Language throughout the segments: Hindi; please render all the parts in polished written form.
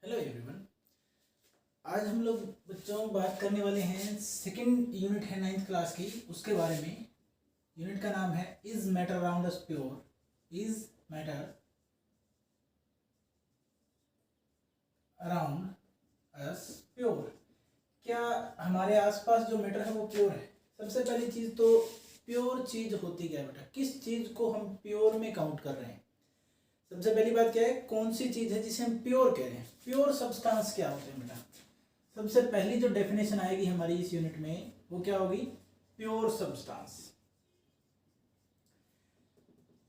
Hello everyone. आज हम लोग बच्चों बात करने वाले हैं सेकंड यूनिट है 9th क्लास की, उसके बारे में। यूनिट का नाम है is matter around us pure. Is matter around us pure. क्या हमारे आसपास जो मैटर है वो प्योर है? सबसे पहली चीज़ तो प्योर चीज़ होती क्या है बेटा? किस चीज़ को हम प्योर में काउंट कर रहे हैं? सबसे पहली बात क्या है, कौन सी चीज़ है जिसे हम प्योर कह रहे हैं? प्योर सब्सटेंस क्या होते हैं बेटा? सबसे पहली जो डेफिनेशन आएगी हमारी इस यूनिट में वो क्या होगी? Pure substance.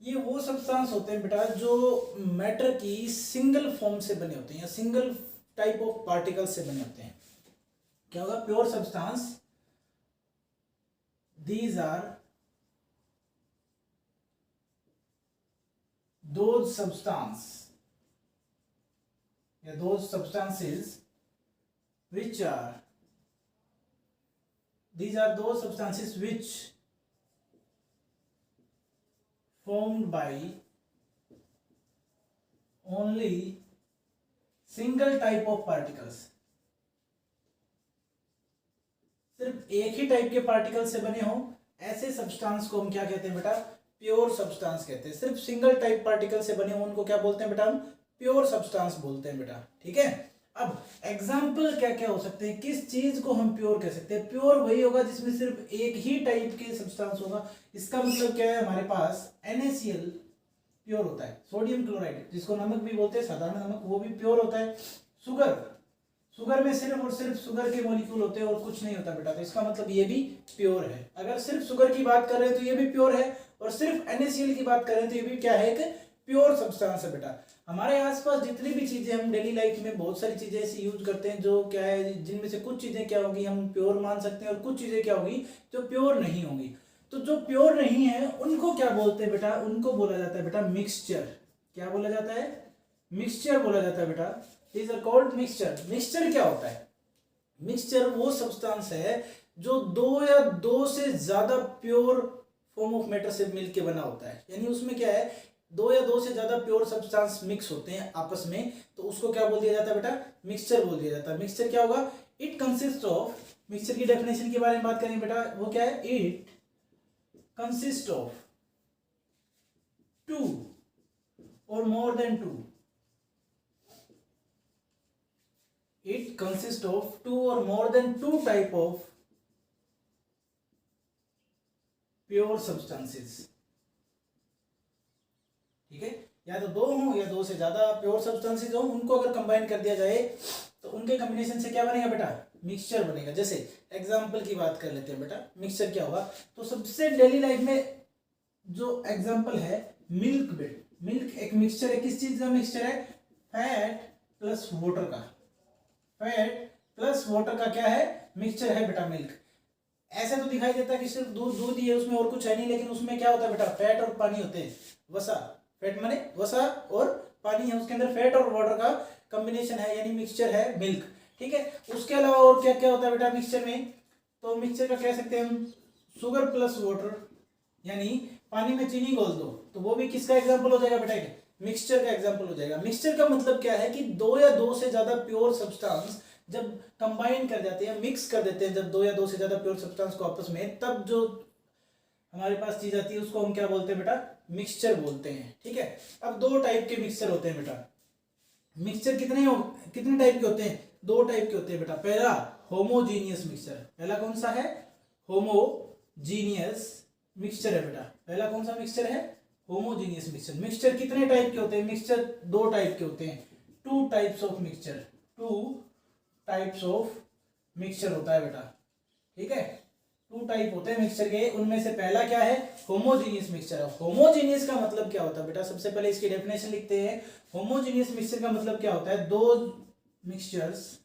ये वो सब्सटेंस होते हैं बेटा जो मैटर की सिंगल फॉर्म से बने होते हैं या सिंगल टाइप ऑफ पार्टिकल से बने होते हैं। क्या होगा? Pure substance, these are those substance या those substances which are these are those substances which formed by only single type of particles। सिर्फ एक ही टाइप के पार्टिकल से बने हो ऐसे सब्सटेंस को हम क्या कहते हैं बेटा? प्योर सब्सटेंस कहते हैं। सिर्फ सिंगल टाइप पार्टिकल से बने हो उनको क्या बोलते हैं बेटा? हम प्योर सब्सटेंस बोलते हैं बेटा। ठीक है। अब एग्जाम्पल क्या क्या हो सकते हैं? किस चीज को हम प्योर कह सकते हैं? प्योर वही होगा जिसमें सिर्फ एक ही टाइप के सब्सटेंस होगा। इसका मतलब क्या है? हमारे पास NaCl प्योर होता है, सोडियम क्लोराइड जिसको नमक भी बोलते हैं, साधारण नमक, वो भी प्योर होता है। शुगर में सिर्फ और सिर्फ शुगर के मॉलिक्यूल होते हैं और कुछ नहीं होता बेटा, तो इसका मतलब ये भी प्योर है। अगर सिर्फ शुगर की बात कर रहे हैं तो ये भी प्योर है, और सिर्फ NaCl की बात कर रहे हैं तो ये भी क्या है? एक प्योर सब्सटेंस है बेटा। हमारे आसपास जितनी भी चीजें हम डेली लाइफ में बहुत सारी चीजें ऐसी यूज करते हैं जो क्या है, जिनमें से कुछ चीजें क्या होगी हम प्योर मान सकते हैं और कुछ चीजें क्या होगी जो प्योर नहीं होंगी। तो जो प्योर नहीं है उनको क्या बोलते हैं बेटा? उनको बोला जाता है बेटा मिक्सचर। क्या बोला जाता है? मिक्सचर बोला जाता है बेटा। These are called mixture. Mixture क्या होता है? मिक्सचर वो सब्सटेंस है जो दो या दो से ज्यादा प्योर फॉर्म ऑफ मैटर से मिलके बना होता है। यानी उसमें क्या है, दो या दो से ज्यादा प्योर सब्सटेंस मिक्स होते हैं आपस में, तो उसको क्या बोल दिया जाता है बेटा? मिक्सचर बोल दिया जाता है। मिक्सचर क्या होगा? इट कंसिस्ट ऑफ, मिक्सचर की डेफिनेशन के बारे में बात करें बेटा, वो क्या है? It consist of two or more than two. It consists of two or more than two type of pure substances। ठीक है, या तो दो हो या दो से ज्यादा प्योर सब्सटेंसेस हो, उनको अगर कंबाइन कर दिया जाए तो उनके कॉम्बिनेशन से क्या बनेगा बेटा? मिक्सचर बनेगा। जैसे एग्जांपल की बात कर लेते हैं बेटा, मिक्सचर क्या होगा? तो सबसे डेली लाइफ में जो एग्जांपल है मिल्क बेट। मिल्क एक मिक्सचर है। किस चीज का मिक्सचर है? फैट प्लस वाटर का। फैट प्लस वाटर का क्या है? मिक्सचर है बेटा मिल्क। ऐसा तो दिखाई देता है कि सिर्फ दूध ही है, उसमें और कुछ है नहीं, लेकिन उसमें क्या होता है बेटा? फैट और पानी होते हैं, वसा। फैट माने वसा और पानी है, उसके अंदर फैट और वाटर का कॉम्बिनेशन है, यानी मिक्सचर है मिल्क। ठीक है। उसके अलावा और क्या क्या होता है बेटा मिक्सचर में? तो मिक्सचर का कह सकते हैं हम शुगर प्लस वाटर, यानी पानी में चीनी घोल दो, तो वो भी किसका एग्जाम्पल हो जाएगा बेटा? मिक्सचर का एग्जांपल हो जाएगा। मिक्सचर का मतलब क्या है कि दो या दो से ज्यादा प्योर सब्सटेंस जब कंबाइन कर जाते हैं, मिक्स कर देते हैं, जब दो या दो से ज्यादा प्योर सब्सटेंस को आपस में, तब जो हमारे पास चीज आती है उसको हम क्या बोलते हैं बेटा? मिक्सचर बोलते हैं। ठीक है। अब दो टाइप के मिक्सचर होते हैं बेटा। मिक्सचर कितने टाइप के होते हैं? दो टाइप के होते हैं बेटा। पहला होमोजीनियस मिक्सचर। पहला कौन सा है? होमोजीनियस मिक्सचर है बेटा। पहला कौन सा मिक्सचर है? Homogeneous mixture. मिक्सचर कितने टाइप के होते हैं? मिक्सचर दो टाइप के होते हैं। Two types of mixture. Two types of mixture होता है बेटा। ठीक है, टू टाइप होते हैं मिक्सचर के। उनमें से पहला क्या है? Homogeneous mixture. होमोजीनियस का मतलब क्या होता है बेटा? सबसे पहले इसकी डेफिनेशन लिखते हैं। होमोजीनियस मिक्सचर का मतलब क्या होता है? Those mixtures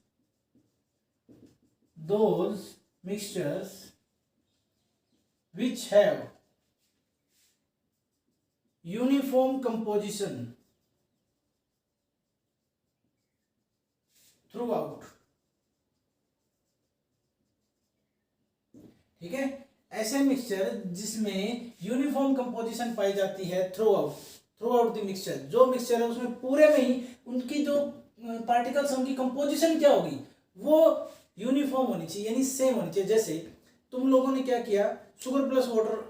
which have uniform composition throughout। ठीक है, ऐसे मिक्सचर जिसमें यूनिफॉर्म कंपोजिशन पाई जाती है थ्रू आउट द मिक्सचर। जो मिक्सचर है उसमें पूरे में ही उनकी जो पार्टिकल्स उनकी कंपोजिशन क्या होगी, वो यूनिफॉर्म होनी चाहिए, यानी सेम होनी चाहिए। जैसे तुम लोगों ने क्या किया, शुगर प्लस वाटर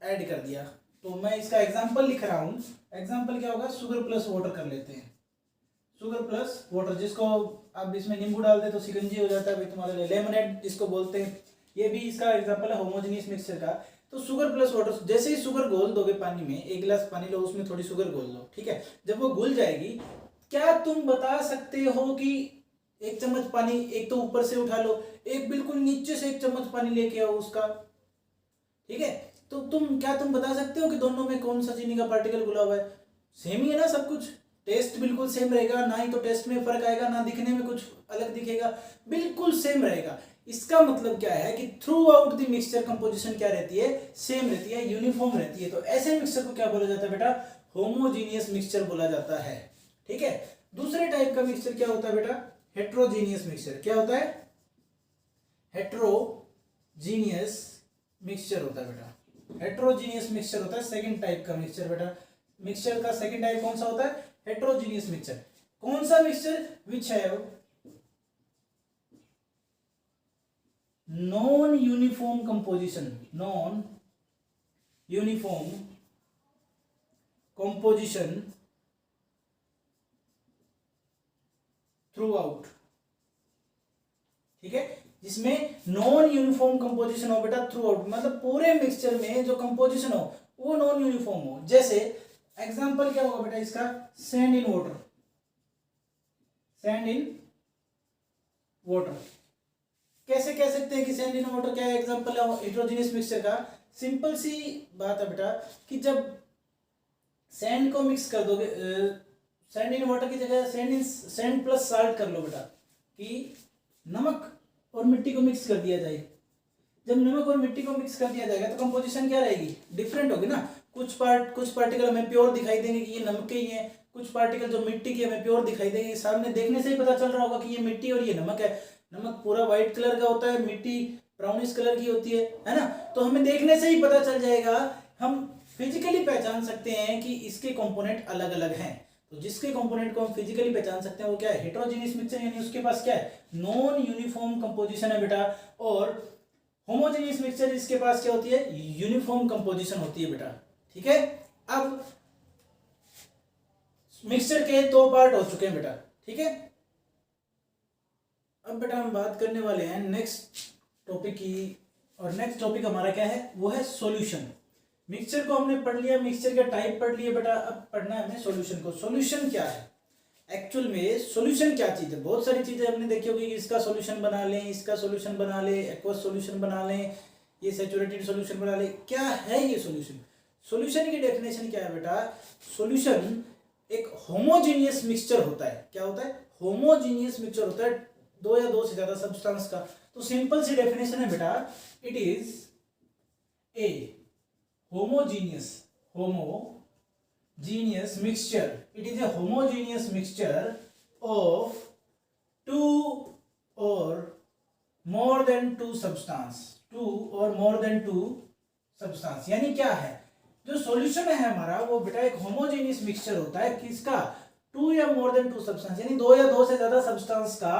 ऐड कर दिया, तो मैं इसका एग्जांपल लिख रहा हूँ। एग्जांपल क्या होगा, शुगर प्लस वाटर कर लेते हैं, शुगर प्लस वाटर, जिसको आप इसमें नींबू डाल दे तो शिकंजी हो जाता है भाई तुम्हारे लिए, लेमनेड जिसको बोलते हैं, ये भी इसका एग्जांपल है होमोजेनियस मिक्सचर का। तो शुगर प्लस वाटर, जैसे ही शुगर घोल दोगे पानी में, एक गिलास पानी लो, उसमें थोड़ी शुगर घोल दो, ठीक है, जब वो घुल जाएगी, क्या तुम बता सकते हो कि एक चम्मच पानी, एक तो ऊपर से उठा लो, एक बिल्कुल नीचे से एक चम्मच पानी लेके आओ उसका, ठीक है, तो तुम बता सकते हो कि दोनों में कौन सा चीनी का पार्टिकल घुला हुआ है? सेम ही है ना सब कुछ, टेस्ट बिल्कुल सेम रहेगा, ना ही तो टेस्ट में फर्क आएगा, ना दिखने में कुछ अलग दिखेगा, बिल्कुल सेम रहेगा। इसका मतलब क्या है कि through out the mixture composition क्या रहती है, सेम रहती है, यूनिफॉर्म रहती है। तो ऐसे मिक्सचर को क्या बोला जाता है बेटा, होमोजीनियस मिक्सचर बोला जाता है, ठीक है। दूसरे टाइप का मिक्सचर क्या होता है बेटा, हेट्रोजीनियस मिक्सचर। क्या होता है, हेट्रोजीनियस मिक्सचर होता है बेटा, हेट्रोजीनियस मिक्सचर होता है सेकंड टाइप का मिक्सचर बेटा। मिक्सचर का सेकंड टाइप कौन सा होता है, हेट्रोजीनियस मिक्सचर। कौन सा mixture, which have non uniform composition, non uniform composition through out, ठीक है, जिसमें नॉन यूनिफॉर्म कंपोजिशन हो बेटा थ्रू आउट, मतलब पूरे मिक्सचर में जो कंपोजिशन हो वो नॉन यूनिफॉर्म हो। जैसे एग्जांपल क्या होगा बेटा इसका, sand in water, sand in water. कैसे कह सकते हैं कि सैंड इन वाटर क्या एग्जांपल है हेट्रोजीनियस मिक्सचर का? सिंपल सी बात है बेटा कि जब सैंड को मिक्स कर दोगे, सैंड इन वाटर की जगह सैंड प्लस साल्ट कर लो बेटा, कि नमक और मिट्टी को मिक्स कर दिया जाए। जब नमक और मिट्टी को मिक्स कर दिया जाएगा तो कंपोजिशन क्या रहेगी, डिफरेंट होगी ना। कुछ पार्टिकल हमें प्योर दिखाई देंगे कि ये नमक के ही है, कुछ पार्टिकल जो मिट्टी के हमें प्योर दिखाई देंगे, सामने देखने से ही पता चल रहा होगा कि ये मिट्टी और ये नमक है। नमक पूरा व्हाइट कलर का होता है, मिट्टी ब्राउनिश कलर की होती है ना। तो हमें देखने से ही पता चल जाएगा, हम फिजिकली पहचान सकते हैं कि इसके कंपोनेंट अलग अलग हैं। तो जिसके कंपोनेंट को हम फिजिकली पहचान सकते हैं वो क्या है, हेट्रोजीनियस मिक्सचर, यानी उसके पास क्या है, नॉन यूनिफॉर्म कंपोजिशन है बेटा। और होमोजेनियस मिक्सचर इसके पास क्या होती है, यूनिफॉर्म कंपोजिशन होती है बेटा, ठीक है। अब मिक्सचर के दो पार्ट हो चुके हैं बेटा, ठीक है। अब बेटा हम बात करने वाले हैं नेक्स्ट टॉपिक की, और नेक्स्ट टॉपिक हमारा क्या है, वो है सॉल्यूशन। मिक्सचर को हमने पढ़ लिया, मिक्सचर का टाइप पढ़ लिया बेटा, अब पढ़ना है हमें सॉल्यूशन को। सॉल्यूशन क्या है एक्चुअल में, सॉल्यूशन क्या चीज है? बहुत सारी चीजें हमने देखी होगी कि इसका सॉल्यूशन बना लें, इसका सॉल्यूशन बना लें, एक्वस सॉल्यूशन बना लें, ये सैचुरेटेड सॉल्यूशन बना लें। क्या है ये सॉल्यूशन? सॉल्यूशन की डेफिनेशन क्या है बेटा, सॉल्यूशन एक होमोजीनियस मिक्सचर होता है। क्या होता है, होमोजीनियस मिक्सचर होता है, दो या दो से ज्यादा सब्सटेंस का। तो सिंपल सी डेफिनेशन है बेटा, it is a homogeneous mixture, it is a homogeneous mixture of two or more than two substance, यानी क्या है, जो सॉल्यूशन है हमारा वो बेटा एक होमोजेनियस मिक्सचर होता है, किसका, टू या मोर देन टू सब्सटेंस, यानी दो या दो से ज्यादा सब्सटेंस का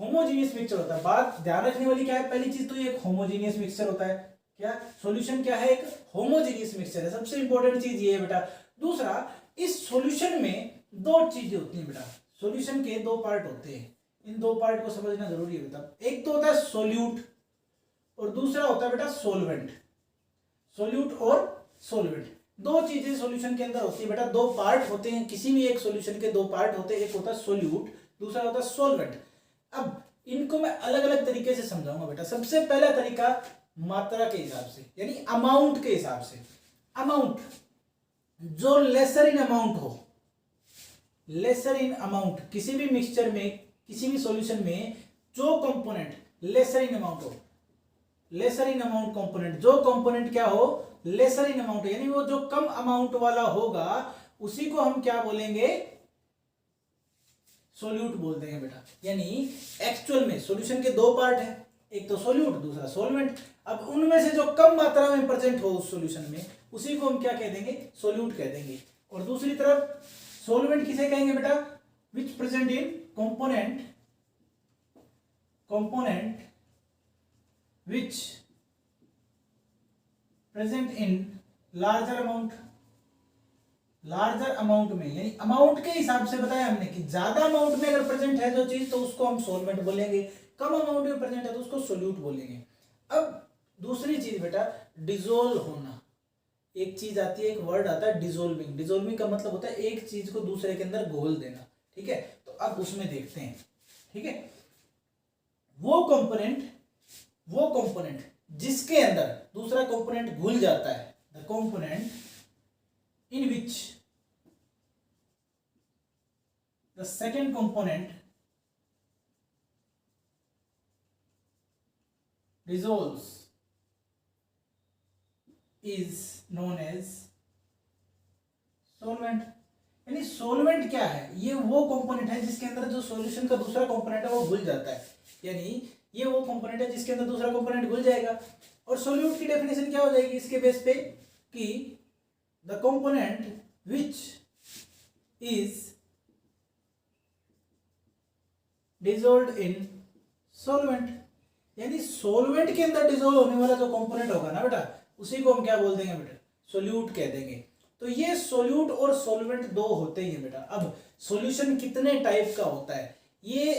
होमोजेनियस मिक्सचर होता है। बात ध्यान रखने वाली क्या है, पहली चीज तो ये एक होमोजेनियस मिक्सचर होता है। क्या सॉल्यूशन क्या है, एक होमोजेनियस मिक्सचर है, सबसे इंपॉर्टेंट चीज ये है बेटा। दूसरा, इस सॉल्यूशन में दो चीजें होती हैं बेटा, सॉल्यूशन के दो पार्ट होते हैं, इन दो पार्ट को समझना जरूरी है बेटा। एक तो होता है सोल्यूट और दूसरा होता है बेटा सोलवेंट। सोल्यूट और सोलवेंट दो चीजें सॉल्यूशन के अंदर होती है बेटा, दो पार्ट होते हैं, किसी भी एक सॉल्यूशन के दो पार्ट होते हैं, एक होता है सोल्यूट, दूसरा होता है सोलवेंट। अब इनको मैं अलग अलग तरीके से समझाऊंगा बेटा। सबसे पहला तरीका मात्रा के हिसाब से, यानी अमाउंट के हिसाब से। अमाउंट जो लेसर इन अमाउंट हो, लेसर इन अमाउंट, किसी भी मिक्सचर में, किसी भी सॉल्यूशन में जो कंपोनेंट लेसर इन अमाउंट हो, लेसर इन अमाउंट कंपोनेंट, जो कंपोनेंट क्या हो, लेसर इन अमाउंट, यानी वो जो कम अमाउंट वाला होगा उसी को हम क्या बोलेंगे, सोल्यूट बोलते हैं बेटा। यानी एक्चुअल में सॉल्यूशन के दो पार्ट हैं, एक तो सोल्यूट, दूसरा सोलवेंट। अब उनमें से जो कम मात्रा में प्रेजेंट हो उस सॉल्यूशन में, उसी को हम क्या कह देंगे, सोल्यूट कह देंगे। और दूसरी तरफ सोलवेंट किसे कहेंगे बेटा, विच present in component which present in larger amount में, यानी अमाउंट के हिसाब से बताया हमने कि ज्यादा अमाउंट में अगर प्रेजेंट है जो चीज तो उसको हम सॉल्वेंट बोलेंगे, कम अमाउंट में प्रेजेंट है तो उसको सोल्यूट बोलेंगे। अब दूसरी चीज बेटा डिसोल्व होना, एक चीज आती है, एक वर्ड आता है डिसोल्विंग। डिसोल्विंग का मतलब होता है एक चीज को दूसरे के अंदर घोल देना, ठीक है। तो अब उसमें देखते हैं, ठीक है। वो कंपोनेंट जिसके अंदर दूसरा कंपोनेंट घुल जाता है, the component in which the second component dissolves is known as solvent। यानी सोलवेंट क्या है, ये वो कंपोनेंट है जिसके अंदर जो सॉल्यूशन का दूसरा कंपोनेंट है वो घुल जाता है, यानी ये वो कंपोनेंट है जिसके अंदर दूसरा कंपोनेंट घुल जाएगा। और सोल्यूट की डेफिनेशन क्या हो जाएगी इसके बेस पे कि the component which is dissolved in solvent, यानी सॉल्वेंट के अंदर डिसॉल्व होने वाला जो कंपोनेंट होगा ना बेटा उसी को हम क्या बोल देंगे बेटा, सोल्यूट कह देंगे। तो ये सोल्यूट और सॉल्वेंट दो होते ही है बेटा। अब सॉल्यूशन कितने टाइप का होता है ये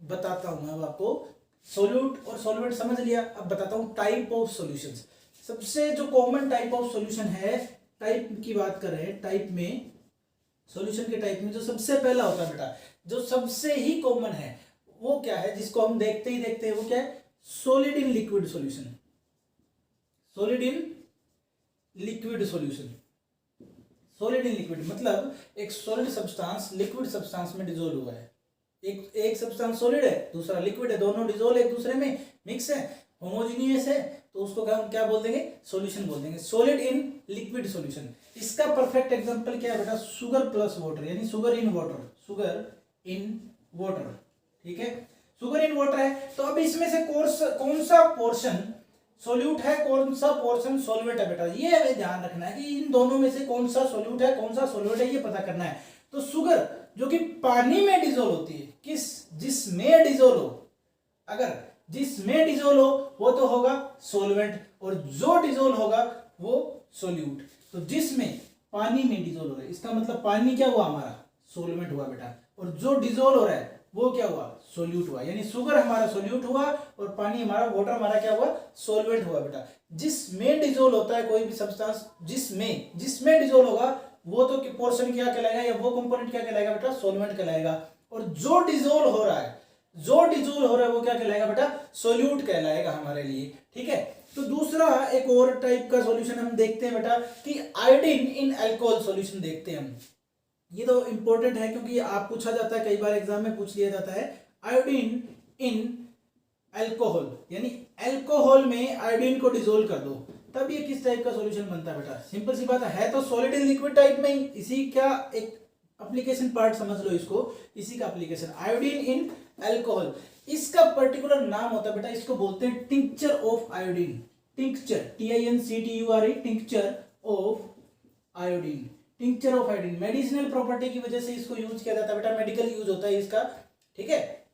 बताता हूं मैं अब आपको। सोल्यूट और सॉल्वेंट समझ लिया, अब बताता हूं टाइप ऑफ सॉल्यूशंस। सबसे जो कॉमन टाइप ऑफ सॉल्यूशन है, टाइप की बात कर रहे हैं, टाइप में सॉल्यूशन के टाइप में जो सबसे पहला होता है बेटा, जो सबसे ही कॉमन है वो क्या है, जिसको हम देखते ही देखते हैं, वो क्या है, solid in liquid solution. Solid in liquid solution, solid in liquid मतलब एक सॉलिड सब्सटेंस लिक्विड सब्सटेंस में डिसॉल्व हुआ है। एक सब्सटेंस सॉलिड है, दूसरा लिक्विड है, दोनों डिसॉल्व एक दूसरे में मिक्स है, होमोजेनियस है, तो उसको क्या बोल देंगे, सॉल्यूशन बोल देंगे, सॉलिड इन लिक्विड सॉल्यूशन। इसका परफेक्ट एग्जांपल क्या है बेटा, शुगर प्लस वाटर, यानी sugar in water, sugar in water, ठीक है, शुगर इन वाटर है। तो अब इसमें से कौन सा पोर्शन सोल्यूट है, कौन सा पोर्शन सॉल्वेंट है बेटा, ये हमें ध्यान रखना है कि इन दोनों में से कौन सा सोल्यूट है कौन सा सॉल्वेंट है, ये पता करना है। तो शुगर जो कि पानी में डिसॉल्व होती है, जिसमें डिसॉल्व हो, अगर जिसमें डिसॉल्व हो वो तो होगा सॉल्वेंट, और जो डिसॉल्व होगा वो सोल्यूट। तो जिसमें पानी में डिसॉल्व हो रहा है, इसका मतलब पानी क्या हुआ हमारा, सॉल्वेंट हुआ बेटा, और जो डिसॉल्व हो रहा है वो क्या हुआ, सोल्यूट हुआ। यानी शुगर हमारा सोल्यूट हुआ और पानी हमारा, वाटर हमारा क्या हुआ, सॉल्वेंट हुआ बेटा। जिसमें डिसॉल्व होता है कोई भी सब्सटेंस, जिसमें डिसॉल्व होगा वो तो पोर्शन क्या कहलाएगा, या वो कंपोनेंट क्या कहलाएगा बेटा, सॉल्वेंट कहलाएगा। और जो डिसॉल्व हो रहा है वो क्या कहलाएगा बेटा, सोल्यूट कहलाएगा हमारे लिए, ठीक है। तो दूसरा एक और टाइप का सॉल्यूशन हम देखते हैं बेटा कि आयोडीन इन अल्कोहल सॉल्यूशन देखते हैं हम। ये तो इंपॉर्टेंट है क्योंकि आप पूछा जाता है, कई बार एग्जाम में पूछ लिया जाता है, आयोडीन इन अल्कोहल, यानी अल्कोहल में आयोडीन को डिसॉल्व कर दो, तब ये किस टाइप का सॉल्यूशन बनता है बेटा। सिंपल सी बात है तो सॉलिड इन लिक्विड टाइप में ही, इसी का एक एप्लीकेशन पार्ट समझ लो इसको, इसी का एप्लीकेशन आयोडीन इन अल्कोहल। इसका पर्टिकुलर नाम होता है बेटा, इसको बोलते हैं tincture of iodine, tincture, TINCTURE, tincture of iodine, tincture of iodine. Medicinal property की वजह से इसको यूज किया जाता है बेटा, मेडिकल यूज होता है इसका, ठीक है,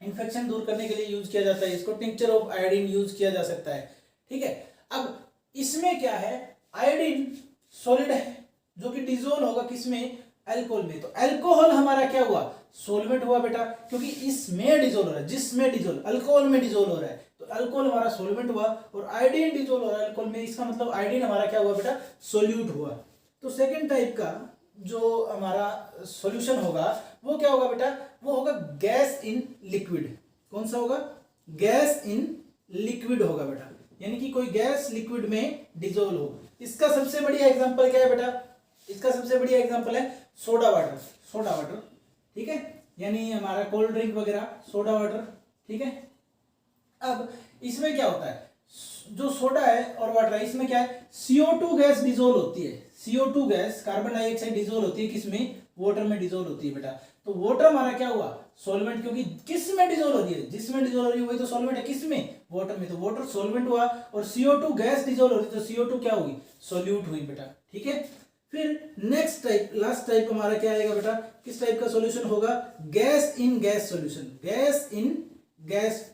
इन्फेक्शन दूर करने के लिए यूज किया जाता है इसको, टिंक्चर ऑफ आयोडीन यूज किया जा सकता है, ठीक है। अब इसमें क्या है, आयोडीन सॉलिड है जो कि डिसॉल्व होगा किसमें, अल्कोहल में। तो अल्कोहल हमारा क्या हुआ, सॉल्वेंट हुआ बेटा, क्योंकि इसमें डिसॉल्व हो रहा है, जिसमें डिसॉल्व, अल्कोहल में डिसॉल्व हो रहा है, तो अल्कोहल हमारा सॉल्वेंट हुआ, और आयोडीन डिसॉल्व हो रहा है अल्कोहल में, इसका मतलब आयोडीन हमारा क्या हुआ बेटा, सोल्यूट हुआ। तो सेकेंड टाइप का जो हमारा सॉल्यूशन होगा वो क्या होगा बेटा, वो होगा गैस इन लिक्विड। कौन सा होगा, गैस इन लिक्विड होगा बेटा, यानी कि कोई गैस लिक्विड में डिसॉल्व हो। इसका सबसे बढ़िया एग्जांपल क्या है बेटा, इसका सबसे बढ़िया एग्जांपल है सोडा वाटर, ठीक है, यानी हमारा कोल्ड ड्रिंक वगैरह, सोडा वाटर, ठीक है। अब इसमें क्या होता है, जो सोडा है और वाटर है, इसमें क्या है, CO2 गैस डिसॉल्व होती है, CO2 gas, carbon dioxide dissolve होती है किसमें, वाटर में डिसॉल्व होती है बेटा। तो वाटर हमारा क्या हुआ, सॉल्वेंट, क्योंकि किस में डिसॉल्व हो रही है, जिसमें डिसॉल्व हो रही है वही तो सॉल्वेंट है, किसमें, वाटर में, तो वाटर सॉल्वेंट हुआ, और CO2 गैस डिसॉल्व हो रही है तो CO2 क्या हुई, सोल्यूट हुई बेटा, ठीक है। फिर नेक्स्ट टाइप, लास्ट टाइप हमारा क्या आएगा बेटा, किस टाइप का सॉल्यूशन होगा, gas in gas solution, gas in gas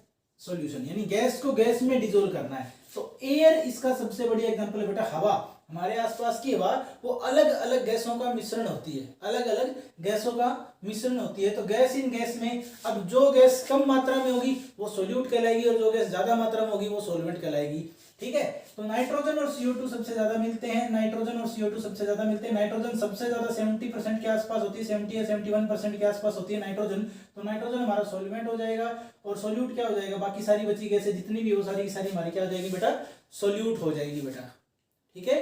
solution, यानी गैस को गैस में डिसोल्व करना है। तो एयर इसका सबसे बढ़िया एग्जांपल है बेटा। हवा, हमारे आसपास की हवा वो अलग अलग गैसों का मिश्रण होती है, अलग अलग गैसों का मिश्रण होती है। तो गैस इन गैस में अब जो गैस कम मात्रा में होगी वो सोल्यूट कहलाएगी और जो गैस ज्यादा मात्रा में होगी वो सॉल्वेंट कहलाएगी। ठीक है, तो नाइट्रोजन और CO2 सबसे ज्यादा मिलते हैं, नाइट्रोजन और CO2 सबसे ज्यादा मिलते हैं। नाइट्रोजन सबसे ज्यादा 70% के आसपास होती है, 70 या 71% के आसपास होती है नाइट्रोजन। तो नाइट्रोजन हमारा सॉल्वेंट हो जाएगा और सोल्यूट क्या हो जाएगा, बाकी सारी बची गैसें जितनी भी हो सारी की सारी हमारी क्या हो जाएगी बेटा, सोल्यूट हो जाएगी बेटा। ठीक है,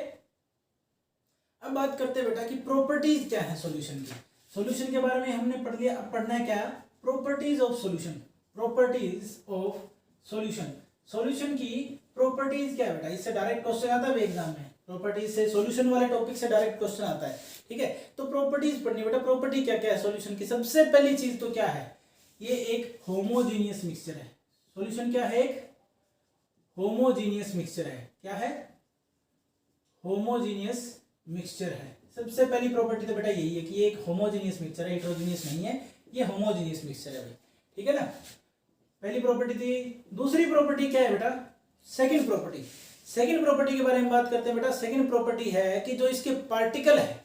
अब बात करते हैं बेटा कि प्रॉपर्टीज क्या है सॉल्यूशन की। सॉल्यूशन के बारे में हमने पढ़ लिया, अब पढ़ना है क्या, properties of solution. Properties of solution, solution की प्रॉपर्टीज क्या है बेटा, इससे डायरेक्ट क्वेश्चन आता है एग्जाम में, प्रॉपर्टीज से, सॉल्यूशन वाले टॉपिक से डायरेक्ट क्वेश्चन आता है। ठीक है, तो प्रॉपर्टीज पढ़नी बेटा। प्रॉपर्टी क्या क्या है सॉल्यूशन की, सबसे पहली चीज तो क्या है, ये एक होमोजीनियस मिक्सचर है। सॉल्यूशन क्या है, एक होमोजीनियस मिक्सचर है। क्या है, होमोजीनियस मिक्सचर है। सबसे पहली प्रॉपर्टी तो बेटा यही है कि ये एक होमोजीनियस मिक्सचर है, हेटेरोजीनियस नहीं है, ये होमोजीनियस मिक्सचर है भाई। ठीक है ना, पहली प्रॉपर्टी थी। दूसरी प्रॉपर्टी क्या है बेटा, सेकंड प्रॉपर्टी। सेकंड प्रॉपर्टी के बारे में बात करते हैं बेटा। सेकंड प्रॉपर्टी है कि जो इसके पार्टिकल है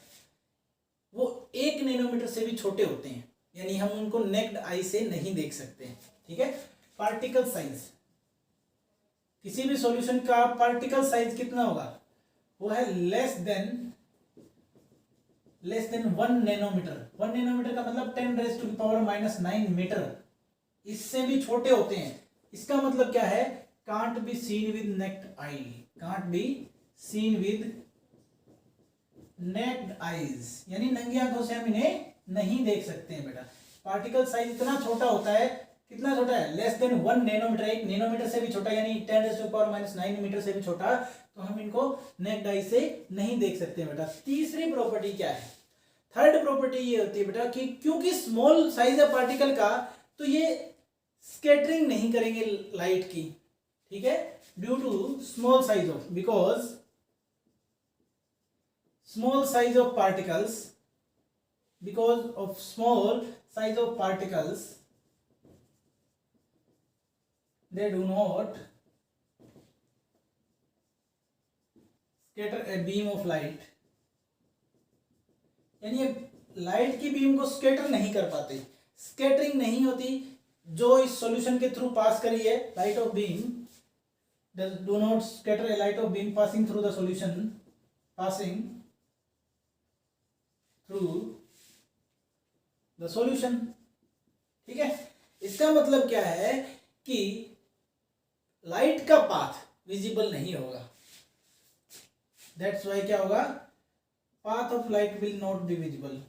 वो 1 नैनोमीटर से भी छोटे होते हैं, यानी हम उनको नेक्ड आई से नहीं देख सकते हैं। ठीक है, पार्टिकल साइज, किसी भी सॉल्यूशन का पार्टिकल साइज कितना होगा, वो है लेस देन 1 नैनोमीटर। 1 नैनोमीटर का मतलब 10⁻⁻⁹ मीटर, इससे भी छोटे होते हैं। इसका मतलब क्या है, can't be seen with naked eye, can't be seen with naked eyes, यानी नंगी आंखों से हम इन्हें नहीं देख सकते हैं बेटा। पार्टिकल साइज इतना छोटा होता है, कितना छोटा है, लेस देन 1 नैनोमीटर, 1 नैनोमीटर से भी छोटा, यानी 10⁻⁹ मीटर से भी छोटा, तो हम इनको नेक्ड आई से नहीं देख सकते हैं बेटा। तीसरी प्रॉपर्टी क्या है, थर्ड प्रॉपर्टी ये होती है बेटा कि क्योंकि स्मॉल साइज है पार्टिकल का, तो ये स्कैटरिंग नहीं करेंगे लाइट की। ठीक है, due to small size of, because small size of particles, because of small size of particles, they do not scatter a beam of light, यानी ये लाइट की बीम को स्कैटर नहीं कर पाते, स्कैटरिंग नहीं होती। जो इस सॉल्यूशन के थ्रू पास करी है, light of beam do not scatter A light of beam passing through the solution, passing through the solution. ठीक है, इसका मतलब क्या है कि लाइट का पाथ विजिबल नहीं होगा, दैट्स वाई क्या होगा, path of light will not be visible,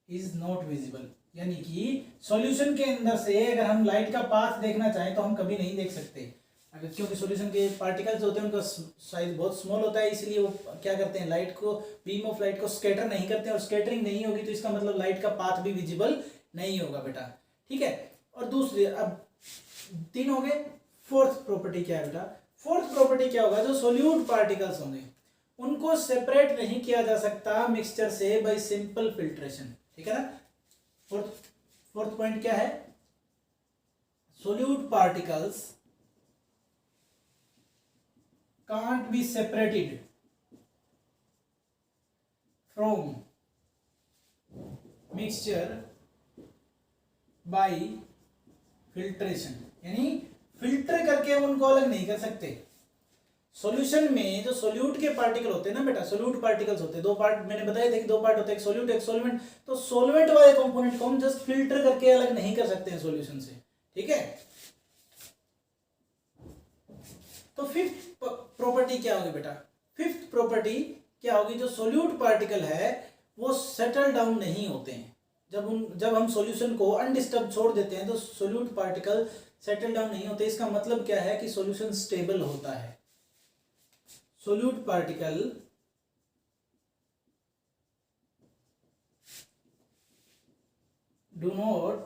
is not visible, यानी कि सॉल्यूशन के अंदर से अगर हम लाइट का पाथ देखना चाहें तो हम कभी नहीं देख सकते, अगर क्योंकि सॉल्यूशन के पार्टिकल्स होते हैं उनका साइज बहुत स्मॉल होता है, इसलिए वो क्या करते हैं, लाइट को, बीम ऑफ लाइट को स्कैटर नहीं करते, और स्कैटरिंग नहीं होगी तो इसका मतलब लाइट का पाथ भी विजिबल नहीं होगा बेटा। ठीक है, और दूसरी, अब 3 हो गए। फोर्थ प्रॉपर्टी क्या है बेटा, फोर्थ प्रॉपर्टी क्या होगा, जो सोल्यूट पार्टिकल्स होंगे उनको सेपरेट नहीं किया जा सकता मिक्सचर से बाय सिंपल फिल्ट्रेशन। ठीक है ना, फोर्थ पॉइंट क्या है, solute particles can't be separated from mixture by filtration, यानी फिल्टर करके हम उनको अलग नहीं कर सकते। सॉल्यूशन में जो सोल्यूट के पार्टिकल होते हैं ना बेटा, सोल्यूट पार्टिकल्स होते हैं, 2 पार्ट मैंने बताया था कि 2 पार्ट होते हैं, एक सोल्यूट एक सॉल्वेंट। तो सॉल्वेंट वाले कंपोनेंट को हम जस्ट फिल्टर करके अलग नहीं कर सकते हैं सॉल्यूशन से। ठीक है, तो फिफ्थ प्रॉपर्टी क्या होगी बेटा, फिफ्थ प्रॉपर्टी क्या होगी, जो सोल्यूट पार्टिकल है वो सेटल डाउन नहीं होते हैं। जब हम सॉल्यूशन को अनडिस्टर्ब छोड़ देते हैं तो सोल्यूट पार्टिकल सेटल डाउन नहीं होते। इसका मतलब क्या है कि सॉल्यूशन स्टेबल होता है। Solute particle do not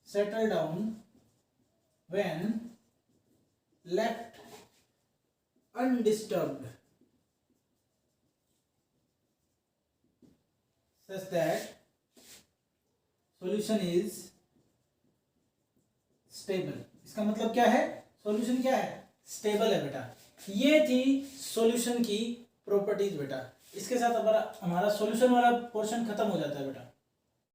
settle down when left undisturbed such that solution is stable. इसका मतलब क्या है, सॉल्यूशन क्या है, स्टेबल है बेटा। ये थी सॉल्यूशन की प्रॉपर्टीज बेटा। इसके साथ हमारा सॉल्यूशन वाला पोर्शन खत्म हो जाता है बेटा।